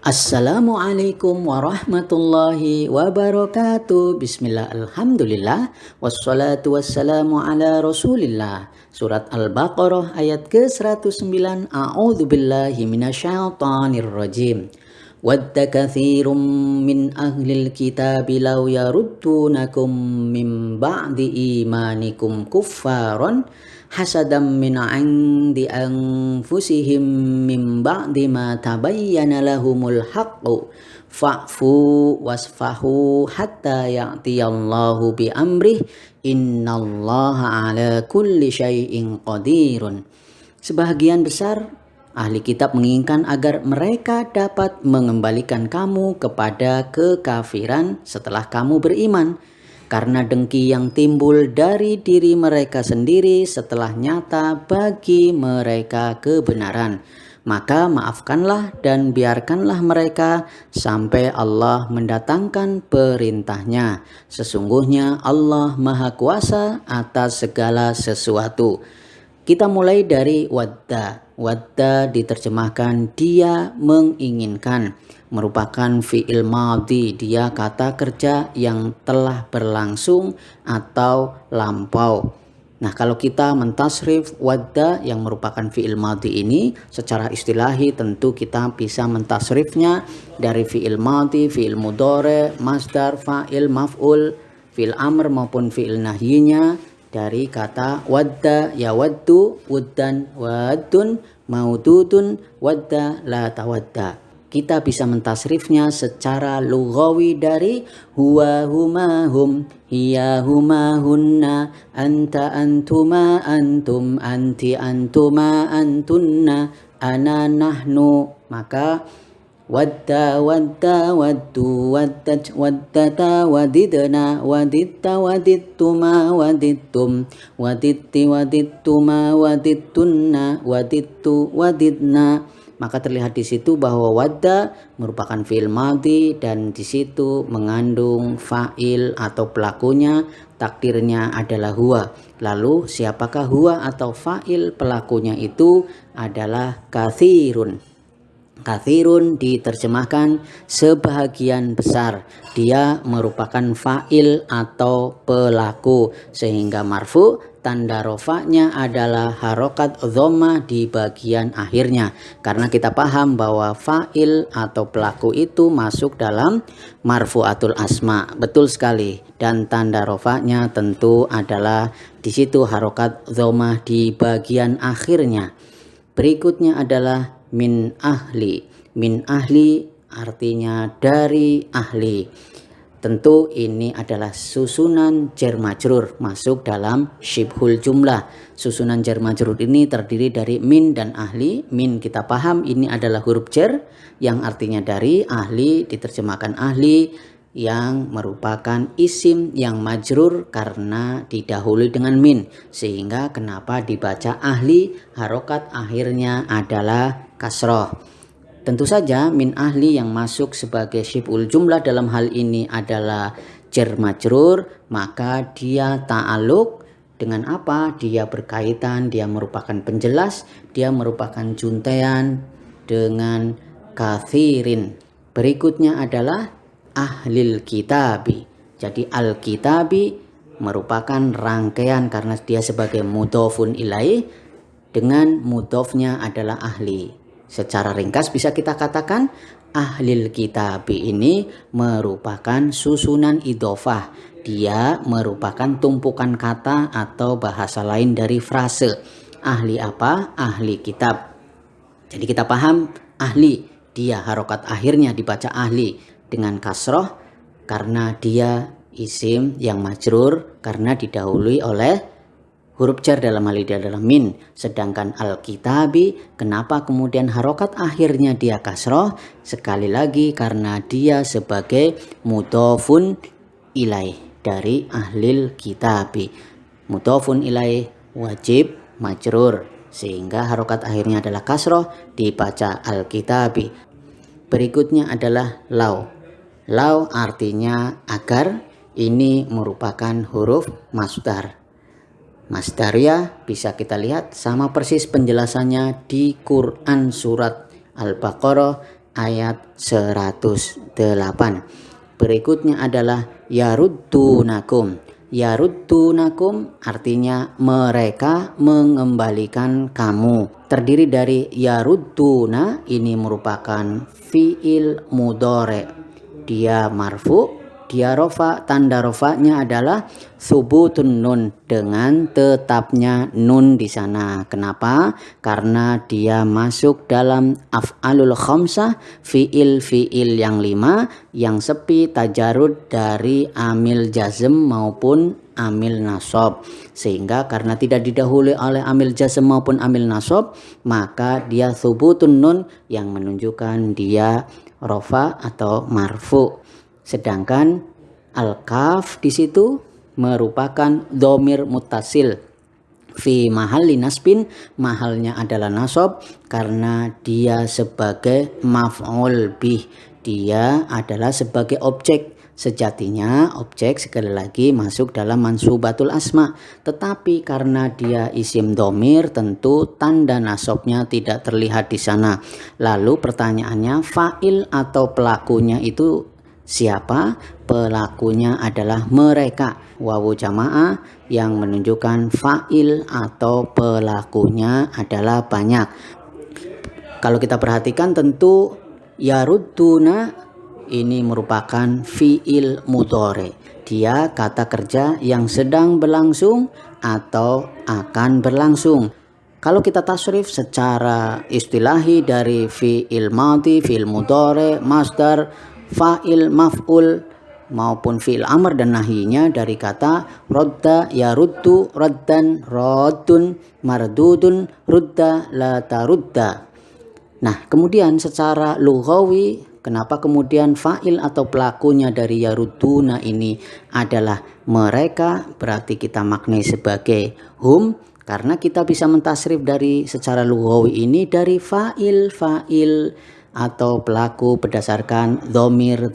Assalamualaikum warahmatullahi wabarakatuh. Bismillah, alhamdulillah, wassalatu wassalamu ala rasulillah. Surat Al-Baqarah ayat ke-109. A'udzu billahi minasyaitonir rajim. Wadda katsirum min ahlil kitabi law yaruddunakum min ba'di imanikum kuffaran hasadam min 'indi anfusihim min ba'di ma tabayyana lahumul haqqu fa'fu wasfahu hatta ya'tiyallahu bi amrih innallaha ala kulli syai'in qadirun. Sebahagian besar ahli kitab menginginkan agar mereka dapat mengembalikan kamu kepada kekafiran setelah kamu beriman, karena dengki yang timbul dari diri mereka sendiri setelah nyata bagi mereka kebenaran. Maka maafkanlah dan biarkanlah mereka sampai Allah mendatangkan perintahnya. Sesungguhnya Allah Maha Kuasa atas segala sesuatu. Kita mulai dari wadda. Wadda diterjemahkan dia menginginkan, merupakan fi'il madhi, dia kata kerja yang telah berlangsung atau lampau. Nah, kalau kita mentasrif wadda yang merupakan fi'il madhi ini secara istilahi, tentu kita bisa mentasrifnya dari fi'il madhi, fi'il mudhari, masdar, fa'il, maf'ul, fi'il amr maupun fi'il nahyinya dari kata wadda, yawaddu, wuddan, waddun, maududun, wadda, la tawadda. Kita bisa mentasrifnya secara lughawi dari huwa huma hum, hiya huma hunna, anta antuma antum, anti antuma antunna, ana nahnu. Maka wadda wadda waddu waddat waddata wadidna waditta wadittuma wadittum waditti wadittuma wadittunna wadittu wadidna. Maka terlihat di situ bahwa wadda merupakan fi'il madhi dan di situ mengandung fa'il atau pelakunya, takdirnya adalah huwa. Lalu siapakah huwa atau fa'il? Pelakunya itu adalah katsirun. Katsirun diterjemahkan sebahagian besar. Dia merupakan fa'il atau pelaku, sehingga marfu tanda rofanya adalah harokat dhammah di bagian akhirnya. Karena kita paham bahwa fa'il atau pelaku itu masuk dalam marfu'atul asma. Betul sekali. Dan tanda rofanya tentu adalah di situ harokat dhammah di bagian akhirnya. Berikutnya adalah min ahli. Min ahli artinya dari ahli. Tentu ini adalah susunan jar majrur masuk dalam syibhul jumlah. Susunan jar majrur ini terdiri dari min dan ahli. Min kita paham ini adalah huruf jar yang artinya dari, ahli diterjemahkan ahli yang merupakan isim yang majrur karena didahului dengan min, sehingga kenapa dibaca ahli, harokat akhirnya adalah kasroh. Tentu saja min ahli yang masuk sebagai syibhul jumlah dalam hal ini adalah jar majrur, maka dia ta'aluk dengan apa? Dia berkaitan, dia merupakan penjelas, dia merupakan juntean dengan katsirin. Berikutnya adalah ahlil kitabi. Jadi al-kitabi merupakan rangkaian karena dia sebagai mudhofun ilaih dengan mudhofnya adalah ahli. Secara ringkas bisa kita katakan ahlil kitabi ini merupakan susunan idhofah. Dia merupakan tumpukan kata atau bahasa lain dari frase. Ahli apa? Ahli kitab. Jadi kita paham ahli, dia harokat akhirnya dibaca ahli dengan kasroh karena dia isim yang majrur karena didahului oleh huruf jar, dalam hal ini adalah min. Sedangkan al-kitabi kenapa kemudian harokat akhirnya dia kasroh? Sekali lagi karena dia sebagai mudhofun ilaih dari ahlil kitabi. Mudhofun ilaih wajib majrur sehingga harokat akhirnya adalah kasroh, dibaca al-kitabi. Berikutnya adalah lau. Lau artinya agar, ini merupakan huruf masdar. Masdaria bisa kita lihat sama persis penjelasannya di Quran surat Al-Baqarah ayat 108. Berikutnya adalah yaruddunakum. Yaruddunakum artinya mereka mengembalikan kamu. Terdiri dari yarudduna, ini merupakan fi'il mudhari. Dia marfu, dia rofa, tanda rofanya adalah subutun nun, dengan tetapnya nun di sana. Kenapa? Karena dia masuk dalam af'alul khamsah, fiil-fiil yang 5 yang sepi tajarud dari amil jazm maupun amil nasab. Sehingga karena tidak didahului oleh amil jazm maupun amil nasab, maka dia subutun nun yang menunjukkan dia rofa atau marfu. Sedangkan al-kaf di situ merupakan dhamir muttasil fi mahalli nasbin, mahalnya adalah nasab karena dia sebagai maf'ul bih, dia adalah sebagai objek. Sejatinya objek sekali lagi masuk dalam mansubatul asma, tetapi karena dia isim dhamir tentu tanda nasabnya tidak terlihat di sana. Lalu pertanyaannya, fa'il atau pelakunya itu siapa? Pelakunya adalah mereka. Wawu jamaah yang menunjukkan fa'il atau pelakunya adalah banyak. Kalau kita perhatikan tentu yarudduna ini merupakan fi'il mudhari. Dia kata kerja yang sedang berlangsung atau akan berlangsung. Kalau kita tasrif secara istilahi dari fi'il madhi, fi'il mudhari, masdar, fa'il, maf'ul maupun fi'il amr dan nahinya dari kata radda yaruddu, raddan, raddun, mardudun, rudda, la tarudda. Nah, kemudian secara lughawi, kenapa kemudian fa'il atau pelakunya dari yarudduna ini adalah mereka, berarti kita maknai sebagai hum, karena kita bisa mentasrif dari secara lughawi ini dari fa'il atau pelaku berdasarkan dhamir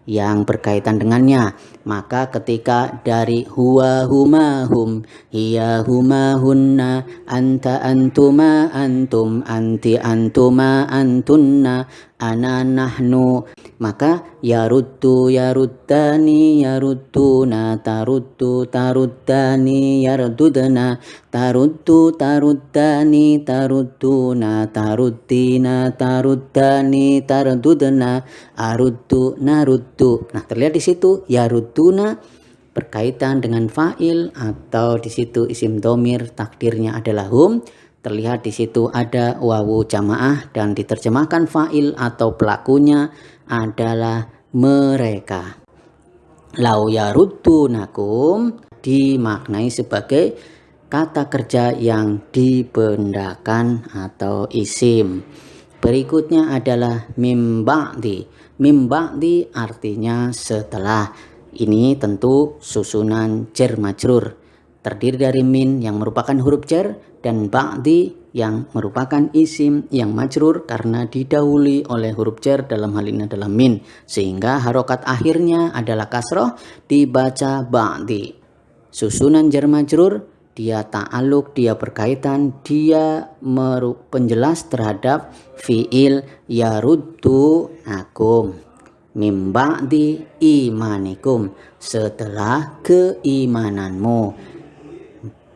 yang berkaitan dengannya. Maka ketika dari huwa huma hum, hiya huma hunna, anta antuma antum, anti antuma antunna, ana nahnu, maka yaruddu yaruddani yarudduna, taruddu taruddani yarudduna, taruddu taruddani tarudduna, taruddina taruddani tardudna, aruddu naruddu. Nah, terlihat di situ yarudduna berkaitan dengan fa'il atau di situ isim dhamir takdirnya adalah hum. Terlihat di situ ada wawu jamaah dan diterjemahkan fa'il atau pelakunya adalah mereka. Lau yaruddunakum dimaknai sebagai kata kerja yang dibendakan atau isim. Berikutnya adalah mim ba'di. Mim ba'di artinya setelah. Ini tentu susunan jar majrur. Terdiri dari min yang merupakan huruf jar dan ba'di yang merupakan isim yang majrur karena didahului oleh huruf jar, dalam hal ini adalah min, sehingga harokat akhirnya adalah kasroh, dibaca ba'di. Susunan jar majrur, dia ta'aluk, dia berkaitan, dia penjelas terhadap fi'il yaruddu akum. Mim ba'di imanikum, setelah keimananmu.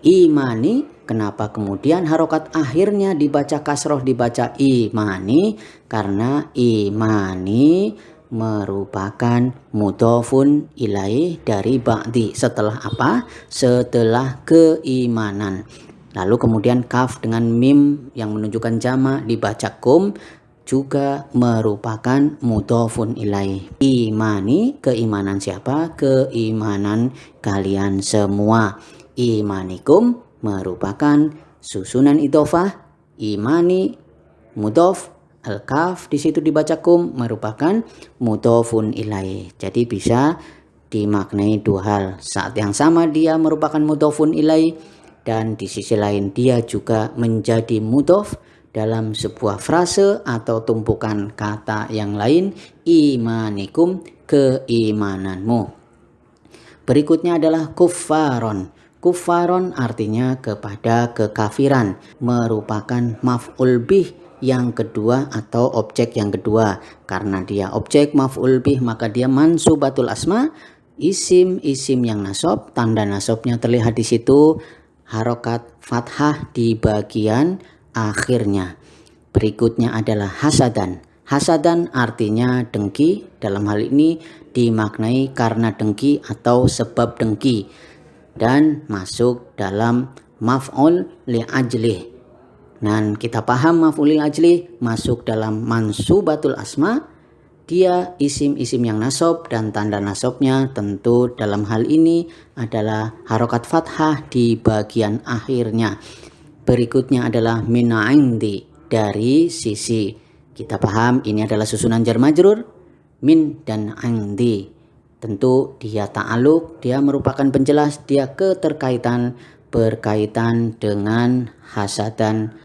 Imani, kenapa kemudian harokat akhirnya dibaca kasroh, dibaca imani? Karena imani merupakan mudhofun ilaih dari ba'di. Setelah apa? Setelah keimanan. Lalu kemudian kaf dengan mim yang menunjukkan jama dibaca kum juga merupakan mudhofun ilaih. Imani, keimanan siapa? Keimanan kalian semua. Imanikum merupakan susunan idhofah, imani mudhof, al-kaf di situ dibaca kum merupakan mudhofun ilaih. Jadi bisa dimaknai dua hal. Saat yang sama dia merupakan mudhofun ilaih dan di sisi lain dia juga menjadi mudhof dalam sebuah frase atau tumpukan kata yang lain, imanikum, keimananmu. Berikutnya adalah kuffaron. Kuffaron artinya kepada kekafiran, merupakan maf'ul bih yang kedua atau objek yang kedua. Karena dia objek maf'ul bih maka dia mansubatul asma, isim yang nasab, tanda nasabnya terlihat di situ harokat fathah di bagian akhirnya. Berikutnya adalah hasadan. Hasadan artinya dengki, dalam hal ini dimaknai karena dengki atau sebab dengki dan masuk dalam maf'ul li ajlih. Dan kita paham maf'ul li ajlih masuk dalam mansubatul asma, dia isim yang nasab dan tanda nasabnya tentu dalam hal ini adalah harokat fathah di bagian akhirnya. Berikutnya adalah min indi, dari sisi. Kita paham ini adalah susunan jar majrur, min dan indi. Tentu dia ta'aluk, dia merupakan penjelas, dia berkaitan dengan hasadan.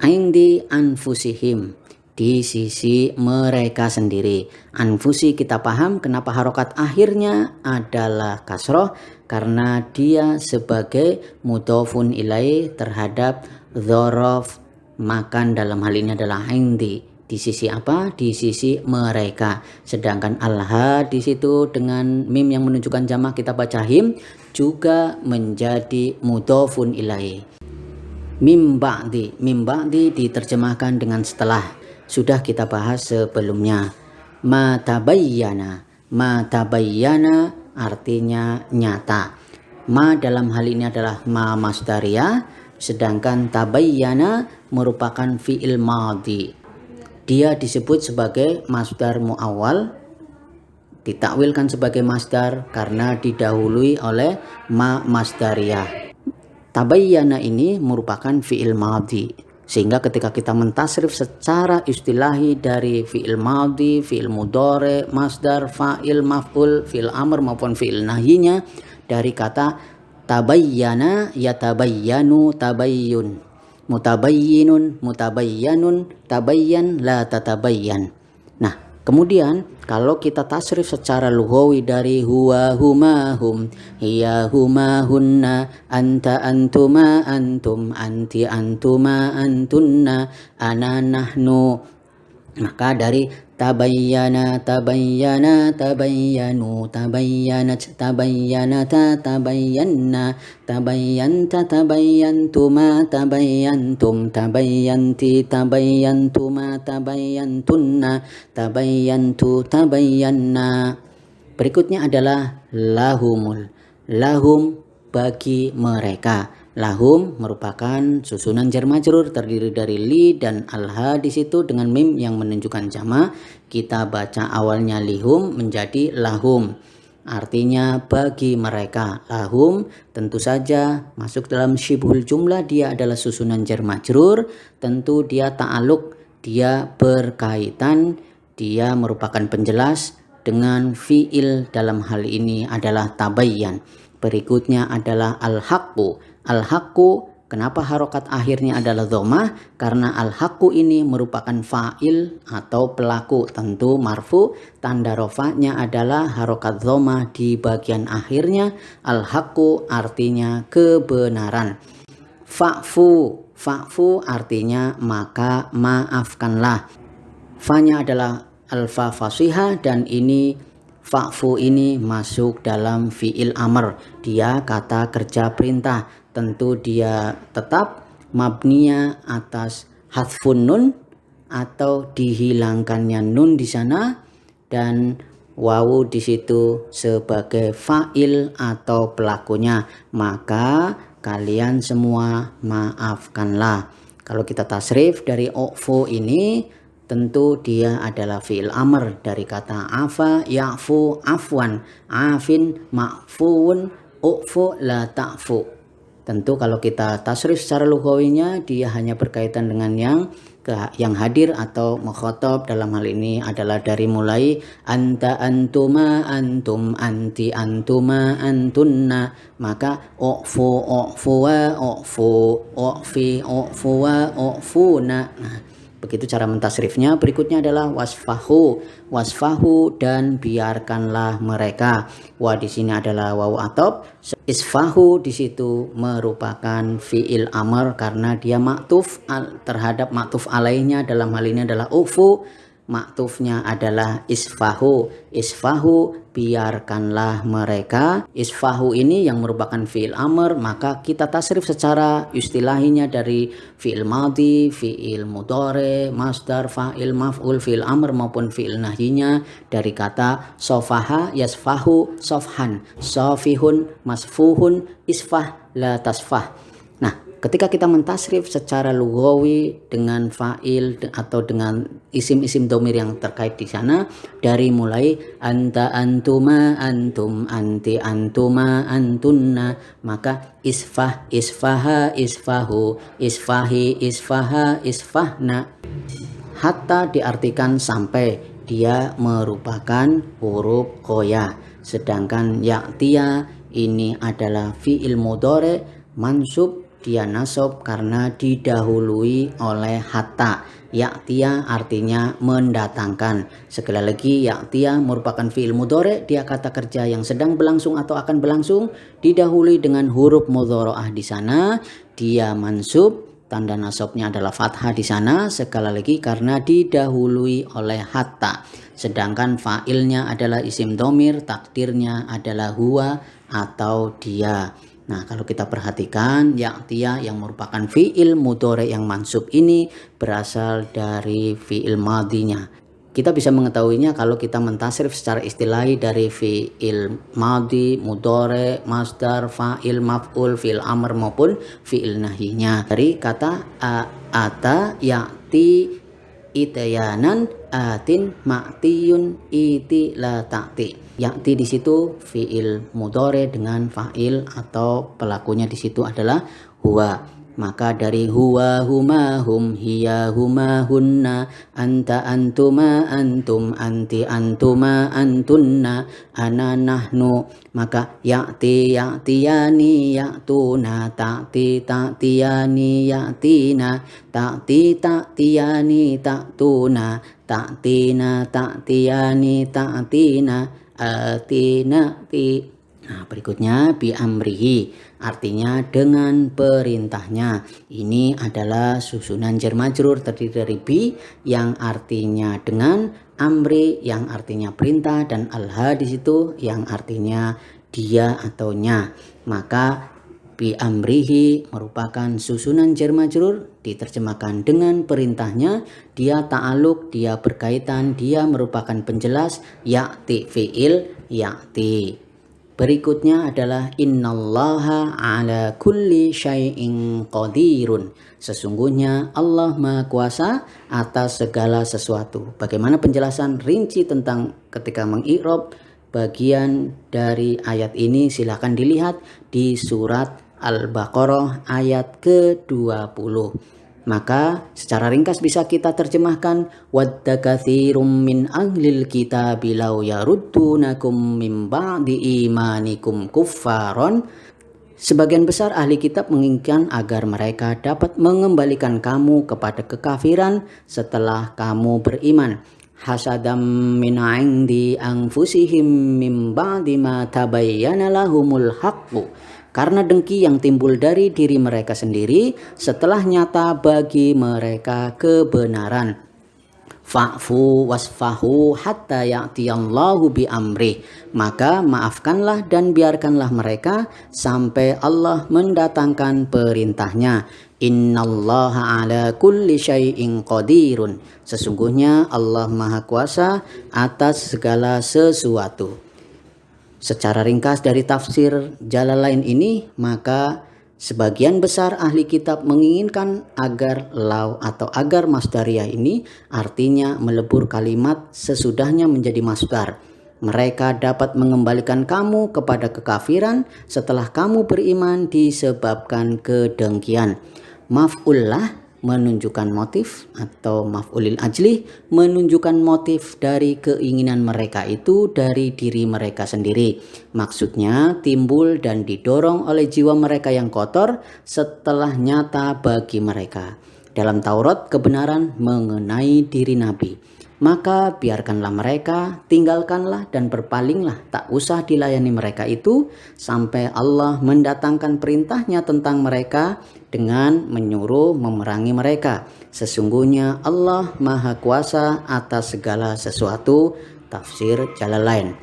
Indi anfusihim, di sisi mereka sendiri. Anfusi kita paham kenapa harokat akhirnya adalah kasroh, karena dia sebagai mudhofun ilaih terhadap dzaraf makan, dalam hal ini adalah indi. Di sisi apa? Di sisi mereka. Sedangkan alha di situ dengan mim yang menunjukkan jamak kita baca him juga menjadi mudhofun ilaih. Mim ba'di diterjemahkan dengan setelah. Sudah kita bahas sebelumnya. Ma tabayyana artinya nyata. Ma dalam hal ini adalah ma masdariyah, sedangkan tabayyana merupakan fi'il madhi. Dia disebut sebagai masdar muawwal, ditakwilkan sebagai masdar karena didahului oleh ma masdariyah. Tabayyana ini merupakan fi'il madhi, sehingga ketika kita mentasrif secara istilahi dari fi'il madhi, fi'il mudhari, masdar, fa'il, maf'ul, fi'il amr maupun fi'il nahyinya dari kata tabayyana yatabayyanu tabayyun, mutabayyinun mutabayyanun, tabayyan la tatabayyan. Nah, kemudian kalau kita tasrif secara lughawi dari huwa huma hum, hiya huma hunna, anta antuma antum, anti antuma antunna, ana nahnu, maka dari tabayyana tabayyanu tabayyanat tabayyanata tabayyanna tabayyanta tabayyantuma tabayyantum tabayyanti tabayyantuma tabayyantunna tabayyantu tabayyanna. Berikutnya adalah lahum bagi mereka. Lahum merupakan susunan jar majrur terdiri dari li dan alha di situ dengan mim yang menunjukkan jama. Kita baca awalnya lihum menjadi lahum. Artinya bagi mereka. Lahum tentu saja masuk dalam syibhul jumlah, dia adalah susunan jar majrur. Tentu dia ta'aluk, dia berkaitan, dia merupakan penjelas dengan fi'il, dalam hal ini adalah tabayyan. Berikutnya adalah al-haqqu. Al-haqqu, kenapa harokat akhirnya adalah dhammah? Karena al-haqqu ini merupakan fa'il atau pelaku, tentu marfu, tanda rofa'nya adalah harokat dhammah di bagian akhirnya. Al-haqqu artinya kebenaran. Fa'fu artinya maka maafkanlah. Fa-nya adalah alfa fasihah dan ini fa'fu ini masuk dalam fi'il amr. Dia kata kerja perintah. Tentu dia tetap mabniya atas hadfun nun atau dihilangkannya nun di sana dan wawu di situ sebagai fa'il atau pelakunya. Maka kalian semua maafkanlah. Kalau kita tasrif dari u'fu ini, tentu dia adalah fi'il amr dari kata afa ya'fu afwan, afin ma'fuun, u'fu la ta'fu. Tentu kalau kita tasrif secara lughawinya dia hanya berkaitan dengan yang hadir atau mukhatab, dalam hal ini adalah dari mulai anta antuma antum, anti antuma antunna, maka u'fu u'fuwa u'fu u'fi u'fuwa u'funa. Nah, Begitu cara mentasrifnya. Berikutnya adalah wasfahu. Wasfahu dan biarkanlah mereka. Wa di sini adalah wawu atop. Isfahu di situ merupakan fi'il amr karena dia maktuf terhadap maktuf alaihnya, dalam hal ini adalah ufu. Maktufnya adalah isfahu. Isfahu, biarkanlah mereka. Isfahu ini yang merupakan fi'il amr, maka kita tasrif secara istilahinya dari fi'il madhi, fi'il mudhari, masdar, fa'il, maf'ul, fi'il amr maupun fi'il nahyinya dari kata sofaha yasfahu sofhan, sofihun masfuhun, isfah la tasfah. Nah, ketika kita mentasrif secara lughawi dengan fa'il atau dengan isim-isim domir yang terkait di sana, dari mulai anta, antuma, antum, anti, antuma, antunna, maka isfah, isfaha, isfahu, isfahi, isfaha, isfahna, hatta diartikan sampai dia merupakan huruf qoya. Sedangkan ya'tiya ini adalah fi'il mudhari mansub, dia nasab karena didahului oleh hatta. Ya'tiya artinya mendatangkan. Sekali lagi, ya'tiya merupakan fi'il mudhari, dia kata kerja yang sedang berlangsung atau akan berlangsung, didahului dengan huruf mudhari'ah di sana, dia mansub, tanda nasabnya adalah fathah di sana, sekali lagi karena didahului oleh hatta. Sedangkan fa'ilnya adalah isim domir, takdirnya adalah huwa atau dia. Nah, kalau kita perhatikan, ya'tiya yang merupakan fi'il mudhari yang mansub ini berasal dari fi'il madhinya. Kita bisa mengetahuinya kalau kita mentasrif secara istilahi dari fi'il madhi, mudhari, masdar, fa'il, maf'ul, fi'il amr maupun fi'il nahyinya. Dari kata ata, ya'ti, itayanan, atin, ma'tiyun, iti, la ta'ti. Ya'ti di situ fi'il mudhari dengan fa'il atau pelakunya di situ adalah huwa. Maka dari huwa, huma, hum, hiya, huma, hunna, anta, antuma, antum, anti, antuma, antunna, ana, nahnu. Maka ya'ti, ya'tiyani, ya'tuna, ta'ti, ta'tiyani, ya'tina, ta'ti, ta'tiyani, ta'tuna, ta'tina, ta'tiyani, ta'tina, atina, ti. Nah, berikutnya bi amrihi, artinya dengan perintahnya. Ini adalah susunan jar majrur terdiri dari bi yang artinya dengan, amri yang artinya perintah, dan alha di situ yang artinya dia atau nya. Maka bi amrihi merupakan susunan jar majrur, diterjemahkan dengan perintahnya, dia ta'aluk, dia berkaitan, dia merupakan penjelas, ya'ti fi'il ya'ti. Berikutnya adalah innallaha ala kulli syai'in qadirun. Sesungguhnya Allah Maha Kuasa atas segala sesuatu. Bagaimana penjelasan rinci tentang ketika mengi'rab bagian dari ayat ini, silahkan dilihat di surat Al-Baqarah ayat ke-20. Maka secara ringkas bisa kita terjemahkan, wadda katsirum min ahlil kitabi law yaruddunakum min ba'di imanikum kuffaron. Sebagian besar ahli kitab menginginkan agar mereka dapat mengembalikan kamu kepada kekafiran setelah kamu beriman. Hasadam min 'indi anfusihim min ba'di ma tabayyana lahumul haqqu. Karena dengki yang timbul dari diri mereka sendiri setelah nyata bagi mereka kebenaran. Fa'fu wasfahu hatta ya'tiyallahu bi amrih. Maka maafkanlah dan biarkanlah mereka sampai Allah mendatangkan perintahnya. Innallaha ala kulli syai'in qadirun. Sesungguhnya Allah Maha Kuasa atas segala sesuatu. Secara ringkas dari tafsir Jalalain ini, maka sebagian besar ahli kitab menginginkan agar law atau agar masdariyah ini artinya melebur kalimat sesudahnya menjadi masdar. Mereka dapat mengembalikan kamu kepada kekafiran setelah kamu beriman disebabkan kedengkian. Maf'ullah menunjukkan motif, atau maf'ulil ajlih menunjukkan motif dari keinginan mereka itu dari diri mereka sendiri. Maksudnya timbul dan didorong oleh jiwa mereka yang kotor setelah nyata bagi mereka. dalam Taurat kebenaran mengenai diri Nabi. Maka biarkanlah mereka, tinggalkanlah dan berpalinglah, tak usah dilayani mereka itu sampai Allah mendatangkan perintahnya tentang mereka dengan menyuruh memerangi mereka. Sesungguhnya Allah Maha Kuasa atas segala sesuatu. Tafsir Jalalain.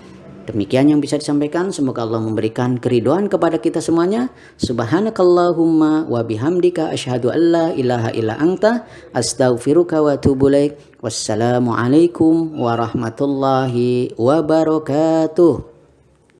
Demikian yang bisa disampaikan. Semoga Allah memberikan keridhaan kepada kita semuanya. Subhanakallahumma wa bihamdika asyhadu an la ilaha illa anta astaghfiruka wa atubu ilaik. Wassalamualaikum warahmatullahi wabarakatuh.